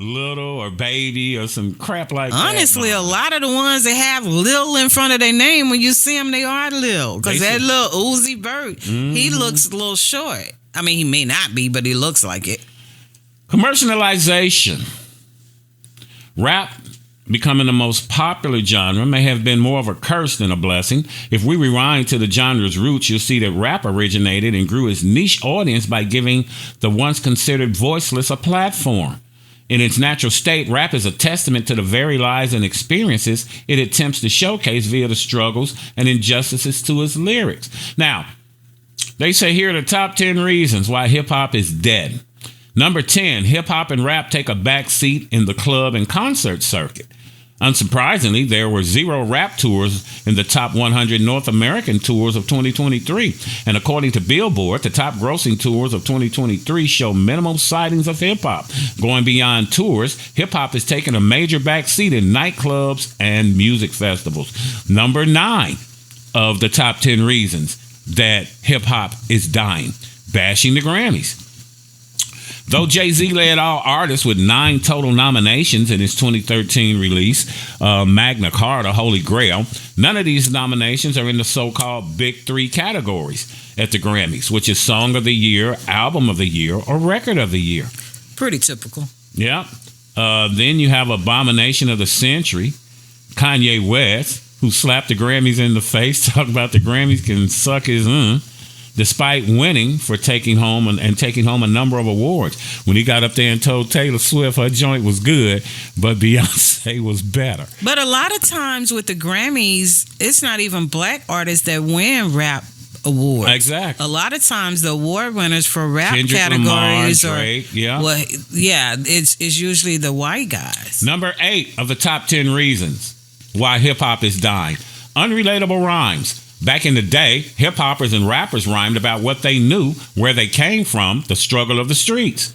Little or Baby or some crap like that. Honestly, a lot of the ones that have Lil in front of their name, when you see them, they are Lil. Because that little Uzi Vert, he looks a little short. I mean, he may not be, but he looks like it. Commercialization. Rap becoming the most popular genre may have been more of a curse than a blessing. If we rewind to the genre's roots, you'll see that rap originated and grew its niche audience by giving the once considered voiceless a platform. In its natural state, rap is a testament to the very lives and experiences it attempts to showcase via the struggles and injustices to its lyrics. Now, they say here are the top 10 reasons why hip-hop is dead. Number 10, hip-hop and rap take a back seat in the club and concert circuit. Unsurprisingly, there were 0 rap tours in the top 100 North American tours of 2023. And according to Billboard, the top grossing tours of 2023 show minimal sightings of hip-hop. Going beyond tours, hip-hop is taking a major backseat in nightclubs and music festivals. Number 9 of the top 10 reasons that hip-hop is dying: bashing the Grammys. Though Jay-Z led all artists with 9 total nominations in his 2013 release, Magna Carta, Holy Grail, none of these nominations are in the so-called Big 3 categories at the Grammys, which is Song of the Year, Album of the Year, or Record of the Year. Pretty typical. Yeah. Then you have Abomination of the Century, Kanye West, who slapped the Grammys in the face, talking about the Grammys can suck his despite winning for taking home a number of awards. When he got up there and told Taylor Swift her joint was good, but Beyonce was better. But a lot of times with the Grammys, it's not even black artists that win rap awards. Exactly. A lot of times the award winners for rap Kendrick categories Lamar, Drake, it's usually the white guys. Number 8 of the top 10 reasons why hip-hop is dying: unrelatable rhymes. Back in the day, hip-hoppers and rappers rhymed about what they knew, where they came from, the struggle of the streets.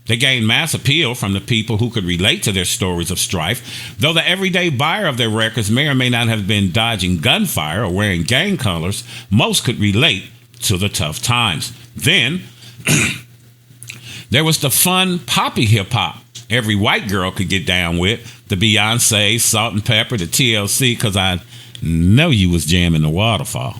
They gained mass appeal from the people who could relate to their stories of strife. Though the everyday buyer of their records may or may not have been dodging gunfire or wearing gang colors, most could relate to the tough times. Then, there was the fun, poppy hip-hop every white girl could get down with: the Beyonce, Salt and Pepper, the TLC, because I know you was jamming the Waterfall.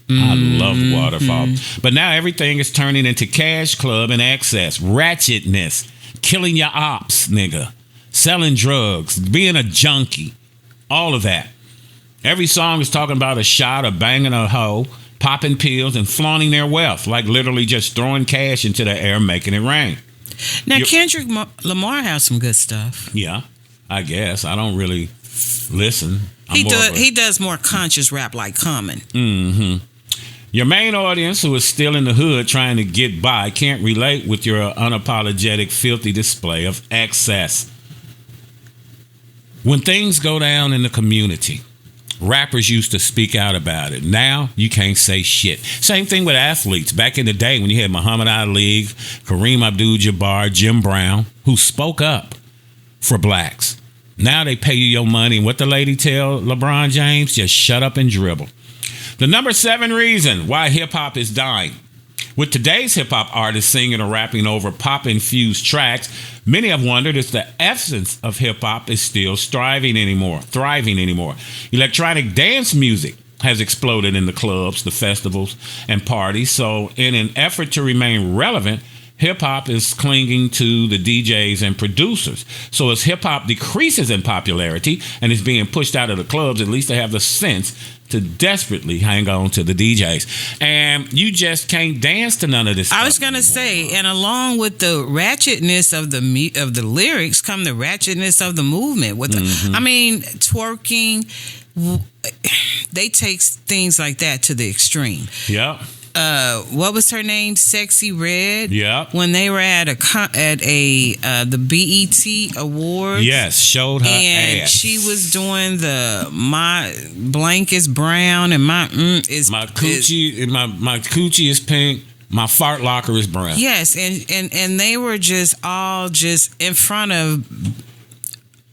I love the Waterfall. But now everything is turning into Cash Club and Excess, ratchetness, killing your ops, nigga, selling drugs, being a junkie, all of that. Every song is talking about a shot or banging a hoe, popping pills, and flaunting their wealth, like literally just throwing cash into the air, making it rain. Now, Kendrick Lamar has some good stuff. Yeah, I guess. I don't really listen. He does more conscious rap like Common. Mm-hmm. Your main audience, who is still in the hood trying to get by, can't relate with your unapologetic, filthy display of excess. When things go down in the community, rappers used to speak out about it. Now, you can't say shit. Same thing with athletes. Back in the day when you had Muhammad Ali, Kareem Abdul-Jabbar, Jim Brown, who spoke up for blacks. Now they pay you your money. And what the lady tell LeBron James? Just shut up and dribble. The number 7 reason why hip-hop is dying. With today's hip-hop artists singing or rapping over pop-infused tracks, many have wondered if the essence of hip-hop is still thriving anymore. Electronic dance music has exploded in the clubs, the festivals, and parties. So in an effort to remain relevant, hip-hop is clinging to the DJs and producers. So as hip-hop decreases in popularity and is being pushed out of the clubs, at least they have the sense to desperately hang on to the DJs. And you just can't dance to none of this stuff. I was going to say, and along with the ratchetness of the lyrics come the ratchetness of the movement. With twerking, they take things like that to the extreme. Yeah. What was her name? Sexy Red. Yeah. When they were at the BET Awards. Yes, showed her and ass. She was doing my blank is brown and my coochie is pink. My fart locker is brown. Yes, and they were just all just in front of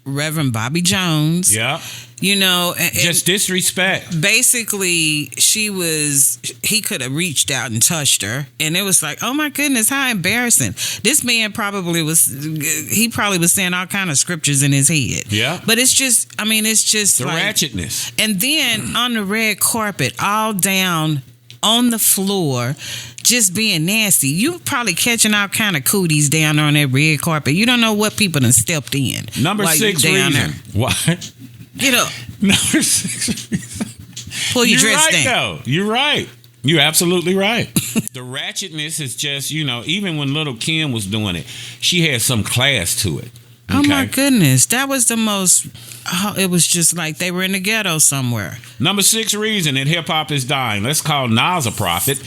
Reverend Bobby Jones. Yeah. You know, and Just disrespect. basically he could have reached out and touched her, and it was like, oh my goodness, how embarrassing. This man probably was saying all kind of scriptures in his head. Yeah. But it's just The like ratchetness. and then on the red carpet, all down on the floor, just being nasty. You probably catching all kind of cooties down on that red carpet. You don't know what people done stepped in. Number while you 6 down reason. there. Why? Get up. Number 6 reason. Pull your You're dress right, down. though. You're right. You're absolutely right. The ratchetness is just, even when little Kim was doing it, she had some class to it. Oh Okay? my goodness. That was the most, it was just like they were in the ghetto somewhere. Number 6 reason that hip-hop is dying. Let's call Nas a prophet.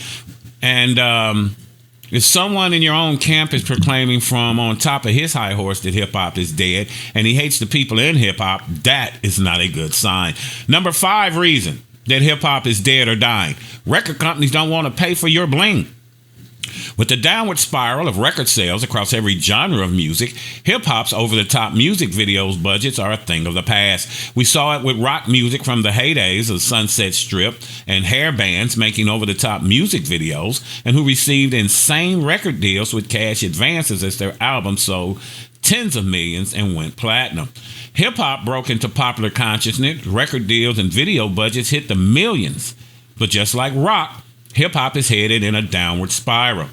And if someone in your own camp is proclaiming from on top of his high horse that hip-hop is dead and he hates the people in hip-hop, that is not a good sign. Number 5 reason that hip-hop is dead or dying. Record companies don't want to pay for your bling. With the downward spiral of record sales across every genre of music, hip-hop's over-the-top music videos budgets are a thing of the past. We saw it with rock music from the heydays of Sunset Strip and hair bands making over-the-top music videos and who received insane record deals with cash advances as their albums sold tens of millions and went platinum. Hip-hop broke into popular consciousness, record deals and video budgets hit the millions. But just like rock, hip-hop is headed in a downward spiral.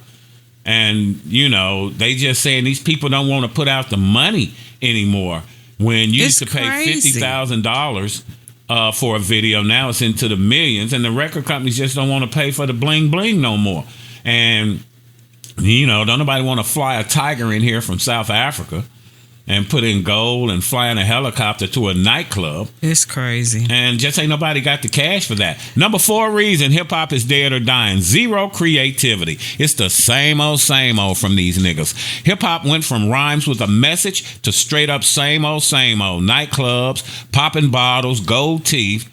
And, they just saying these people don't want to put out the money anymore. When you used to pay $50,000 for a video, now it's into the millions. And the record companies just don't want to pay for the bling-bling no more. And, don't nobody want to fly a tiger in here from South Africa and put in gold and fly in a helicopter to a nightclub. It's crazy. And just ain't nobody got the cash for that. Number 4 reason hip-hop is dead or dying. Zero creativity. It's the same old from these niggas. Hip-hop went from rhymes with a message to straight up same old. Nightclubs, popping bottles, gold teeth,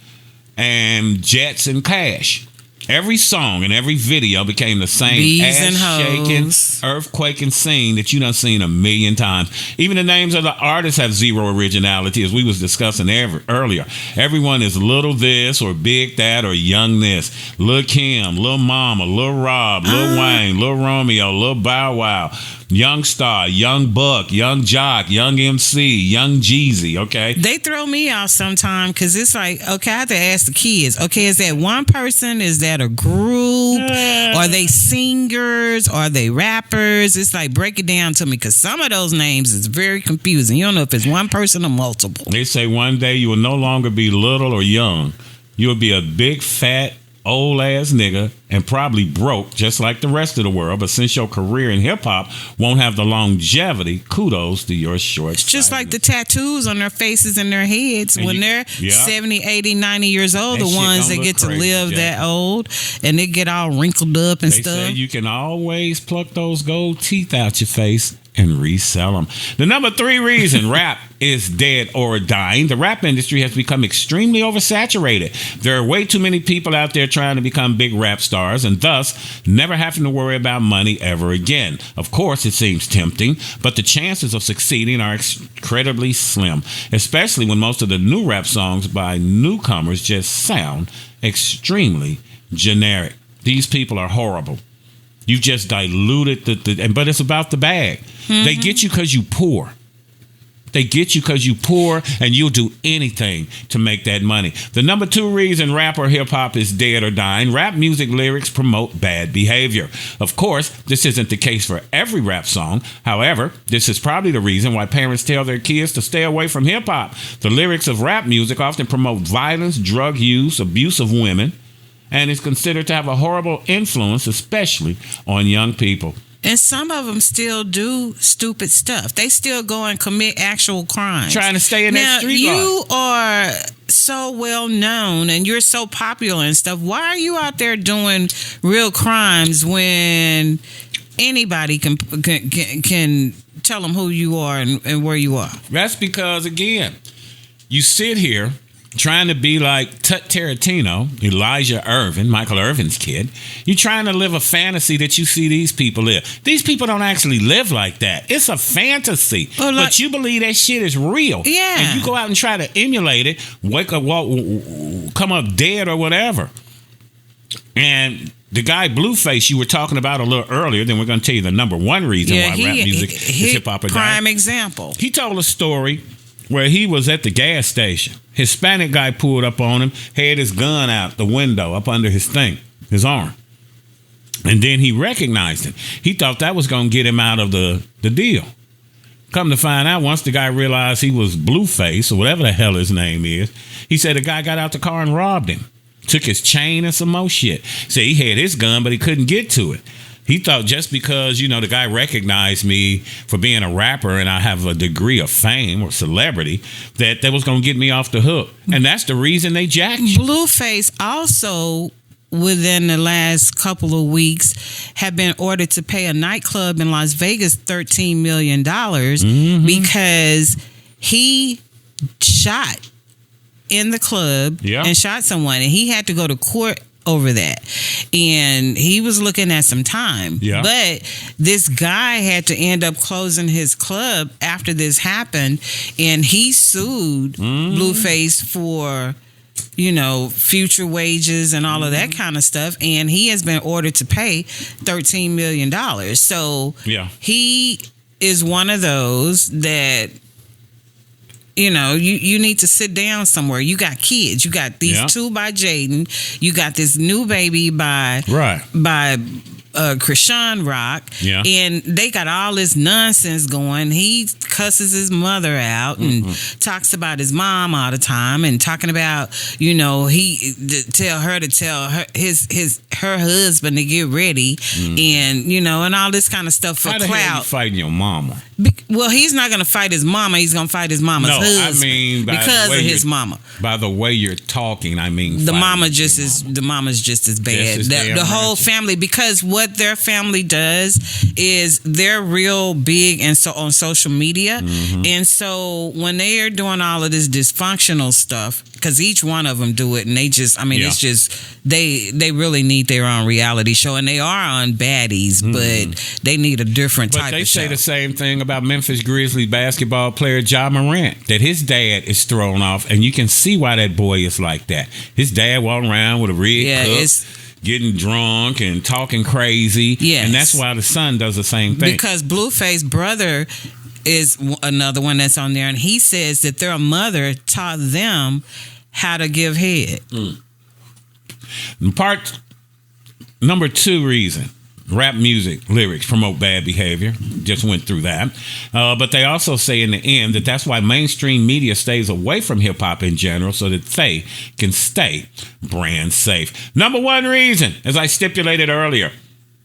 and jets and cash. Every song and every video became the same ass-shaking, earthquaking scene that you done seen a million times. Even the names of the artists have zero originality, as we was discussing earlier. Everyone is Little This or Big That or Young This. Lil Kim, Lil Mama, Lil Rob, Lil Wayne, Lil Romeo, Lil Bow Wow, Young Star, Young Buck, Young Jock, Young MC, Young Jeezy, okay? They throw me out sometime because it's like, okay, I have to ask the kids, okay, is that one person? Is that a group? Are they singers? Are they rappers? It's like, break it down to me because some of those names is very confusing. You don't know if it's one person or multiple. They say one day you will no longer be little or young. You will be a big, fat, old ass nigga and probably broke just like the rest of the world. But since your career in hip hop won't have the longevity, kudos to your short. It's just like the tattoos on their faces and their heads and when they're 70, 80, 90 years old, the ones that get to live that old and they get all wrinkled up and stuff. They say you can always pluck those gold teeth out your face and resell them. The number 3 reason rap is dead or dying. The rap industry has become extremely oversaturated. There are way too many people out there trying to become big rap stars and thus never having to worry about money ever again. Of course, it seems tempting, but the chances of succeeding are incredibly slim, especially when most of the new rap songs by newcomers just sound extremely generic. These people are horrible. You just diluted but it's about the bag. Mm-hmm. They get you because you poor. They get you because you poor and you'll do anything to make that money. The number 2 reason rap or hip hop is dead or dying. Rap music lyrics promote bad behavior. Of course, this isn't the case for every rap song. However, this is probably the reason why parents tell their kids to stay away from hip hop. The lyrics of rap music often promote violence, drug use, abuse of women, and is considered to have a horrible influence, especially on young people. And some of them still do stupid stuff. They still go and commit actual crimes. Trying to stay in that street life. You are so well known and you're so popular and stuff. Why are you out there doing real crimes when anybody can tell them who you are and where you are? That's because, again, you sit here trying to be like Tut Tarantino, Elijah Irvin, Michael Irvin's kid. You're trying to live a fantasy that you see these people live. These people don't actually live like that. It's a fantasy. But you believe that shit is real. Yeah. And you go out and try to emulate it, wake up, walk, come up dead or whatever. And the guy Blueface you were talking about a little earlier, then we're going to tell you the number one reason why rap music is hip-hop. Prime example. He told a story where he was at the gas station. Hispanic guy pulled up on him, had his gun out the window up under his arm. And then he recognized him. He thought that was going to get him out of the deal. Come to find out, once the guy realized he was Blueface, or whatever the hell his name is, he said the guy got out the car and robbed him. Took his chain and some more shit. Said he had his gun, but he couldn't get to it. He thought just because, the guy recognized me for being a rapper and I have a degree of fame or celebrity, that was going to get me off the hook. And that's the reason they jacked you. Blueface also, within the last couple of weeks, have been ordered to pay a nightclub in Las Vegas $13 million because he shot in the club and shot someone. And he had to go to court over that, and he was looking at some time. But this guy had to end up closing his club after this happened, and he sued Blueface for future wages and all of that kind of stuff, and he has been ordered to pay $13 million. So he is one of those that you need to sit down somewhere. You got kids. You got these two by Jaden. You got this new baby by Krishan Rock. And they got all this nonsense going. He cusses his mother out and talks about his mom all the time, and talking about, he tell her her husband to get ready, and and all this kind of stuff for clout. How the hell you fighting your mama? Well, he's not going to fight his mama. He's going to fight his mama's husband. I mean, because of his mama. By the way you're talking, I mean, the mama's just as bad. The whole family, because what their family does is they're real big and so on social media, and so when they are doing all of this dysfunctional stuff, because each one of them do it, and they just, it's just they really need their own reality show, and they are on baddies, but they need a different type of show. But they say the same thing about Memphis Grizzlies basketball player Ja Morant, that his dad is thrown off, and you can see why that boy is like that. His dad walking around with a red cup, getting drunk and talking crazy, and that's why the son does the same thing. Because Blueface brother is another one that's on there, and he says that their mother taught them how to give head. Part number 2 reason. Rap music lyrics promote bad behavior. Just went through that. But they also say in the end that that's why mainstream media stays away from hip-hop in general, so that they can stay brand safe. Number 1 reason, as I stipulated earlier,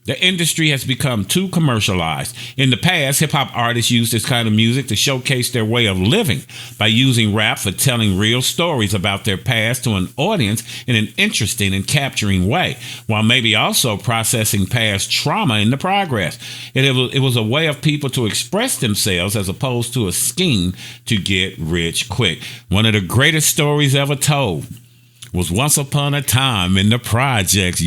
the industry has become too commercialized. In the past, hip-hop artists used this kind of music to showcase their way of living by using rap for telling real stories about their past to an audience in an interesting and capturing way, while maybe also processing past trauma in the progress. It was a way of people to express themselves as opposed to a scheme to get rich quick. One of the greatest stories ever told was once upon a time in the projects.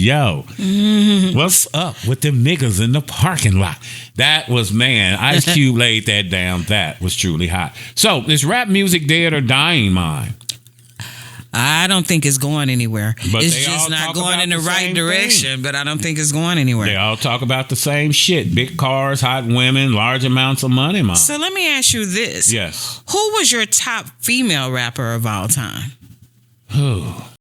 What's up with them niggas in the parking lot? That was, man, Ice Cube laid that down. That was truly hot. So, is rap music dead or dying, mine? I don't think it's going anywhere. But it's just not going in the right direction, but I don't think it's going anywhere. They all talk about the same shit. Big cars, hot women, large amounts of money, man. So let me ask you this. Yes. Who was your top female rapper of all time? Who?